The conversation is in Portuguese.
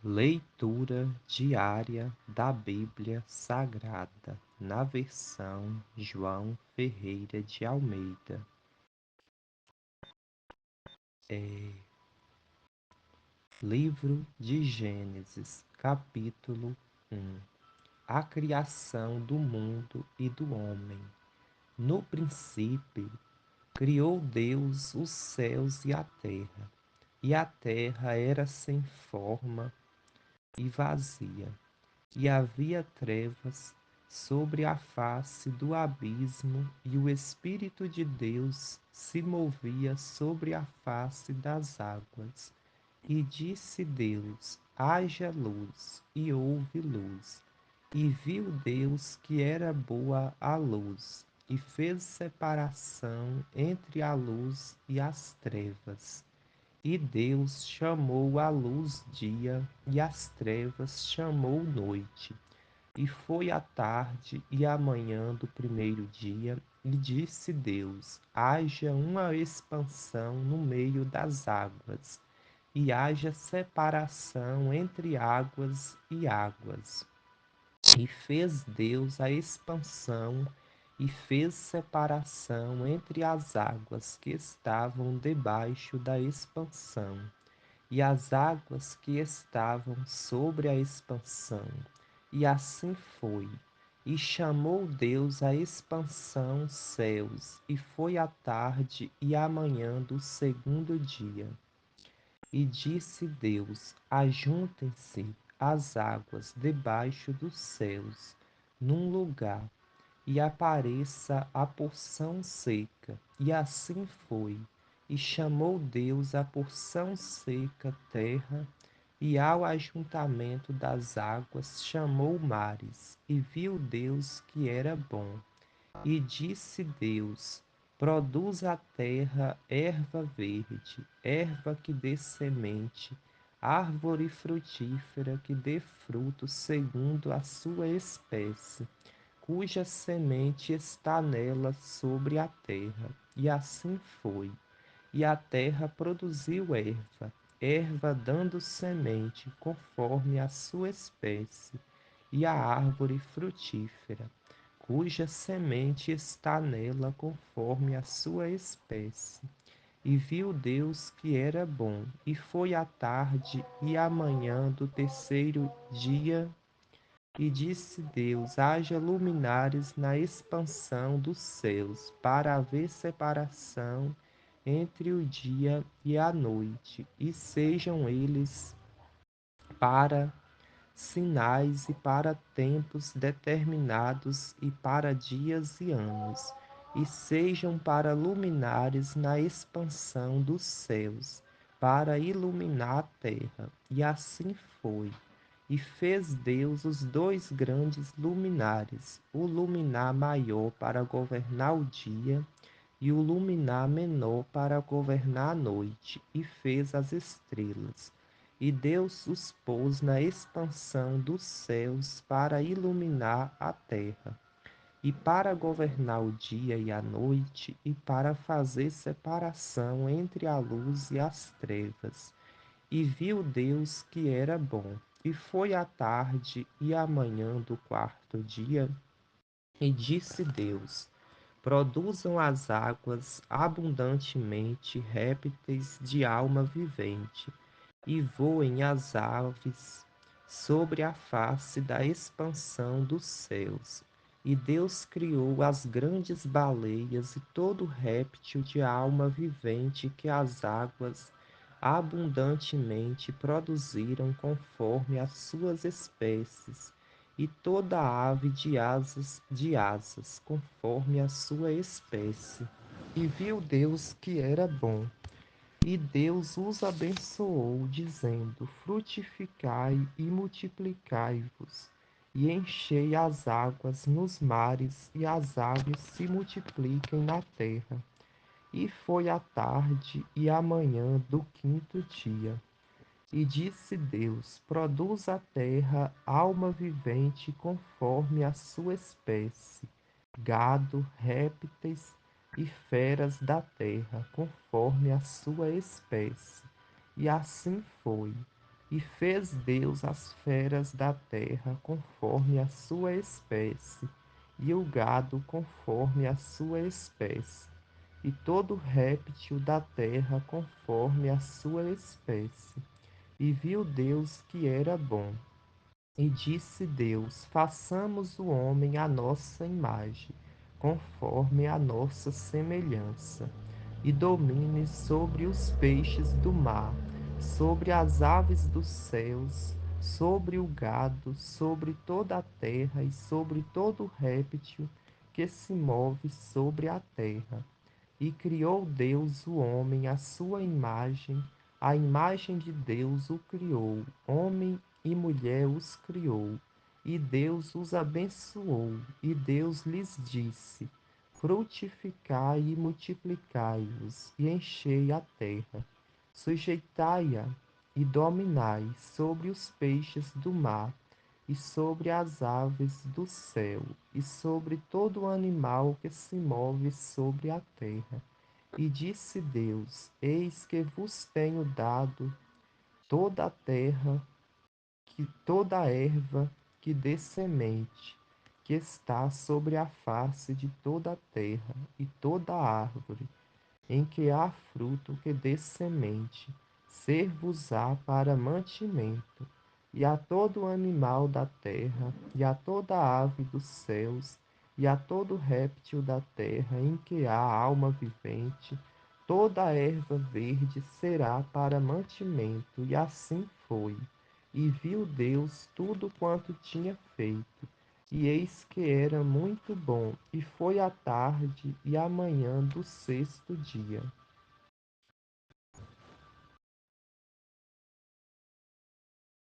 Leitura diária da Bíblia Sagrada, na versão João Ferreira de Almeida. Livro de Gênesis, capítulo 1. A criação do mundo e do homem. No princípio, criou Deus os céus e a terra era sem forma e vazia, e havia trevas sobre a face do abismo, e o Espírito de Deus se movia sobre a face das águas. E disse Deus: haja luz, e houve luz. E viu Deus que era boa a luz, e fez separação entre a luz e as trevas. E Deus chamou a luz dia, e as trevas chamou noite. E foi a tarde e a manhã do primeiro dia, e disse Deus: haja uma expansão no meio das águas, e haja separação entre águas e águas. E fez Deus a expansão e fez separação entre as águas que estavam debaixo da expansão e as águas que estavam sobre a expansão. E assim foi. E chamou Deus a expansão céus, e foi a tarde e a manhã do segundo dia. E disse Deus: ajuntem-se as águas debaixo dos céus, num lugar, e apareça a porção seca. E assim foi. E chamou Deus a porção seca terra, e ao ajuntamento das águas chamou mares. E viu Deus que era bom. E disse Deus: produz a terra erva verde, erva que dê semente, árvore frutífera que dê fruto segundo a sua espécie, cuja semente está nela sobre a terra. E assim foi. E a terra produziu erva, erva dando semente conforme a sua espécie, e a árvore frutífera, cuja semente está nela conforme a sua espécie. E viu Deus que era bom, e foi a tarde e a manhã do terceiro dia, e disse Deus: haja luminares na expansão dos céus, para haver separação entre o dia e a noite, e sejam eles para sinais e para tempos determinados e para dias e anos, e sejam para luminares na expansão dos céus, para iluminar a terra. E assim foi. E fez Deus os dois grandes luminares, o luminar maior para governar o dia, e o luminar menor para governar a noite, e fez as estrelas. E Deus os pôs na expansão dos céus para iluminar a terra, e para governar o dia e a noite, e para fazer separação entre a luz e as trevas. E viu Deus que era bom. E foi a tarde e a manhã do quarto dia, e disse Deus: produzam as águas abundantemente répteis de alma vivente, e voem as aves sobre a face da expansão dos céus. E Deus criou as grandes baleias e todo réptil de alma vivente que as águas abundantemente produziram conforme as suas espécies, e toda ave de asas, conforme a sua espécie. E viu Deus que era bom. E Deus os abençoou, dizendo: frutificai e multiplicai-vos, e enchei as águas nos mares, e as aves se multipliquem na terra. E foi a tarde e a manhã do quinto dia. E disse Deus: produz a terra alma vivente conforme a sua espécie, gado, répteis e feras da terra, conforme a sua espécie. E assim foi. E fez Deus as feras da terra conforme a sua espécie, e o gado conforme a sua espécie, e todo réptil da terra conforme a sua espécie. E viu Deus que era bom. E disse Deus: façamos o homem à nossa imagem, conforme a nossa semelhança, e domine sobre os peixes do mar, sobre as aves dos céus, sobre o gado, sobre toda a terra e sobre todo réptil que se move sobre a terra. E criou Deus o homem à sua imagem, a imagem de Deus o criou, homem e mulher os criou. E Deus os abençoou, e Deus lhes disse: frutificai e multiplicai-vos, e enchei a terra. Sujeitai-a e dominai sobre os peixes do mar, e sobre as aves do céu, e sobre todo animal que se move sobre a terra. E disse Deus: eis que vos tenho dado toda a terra, que toda a erva que dê semente, que está sobre a face de toda a terra, e toda a árvore em que há fruto que dê semente, ser-vos-á para mantimento, e a todo animal da terra, e a toda ave dos céus, e a todo réptil da terra em que há alma vivente, toda a erva verde será para mantimento, e assim foi. E viu Deus tudo quanto tinha feito, e eis que era muito bom, e foi a tarde e a manhã do sexto dia.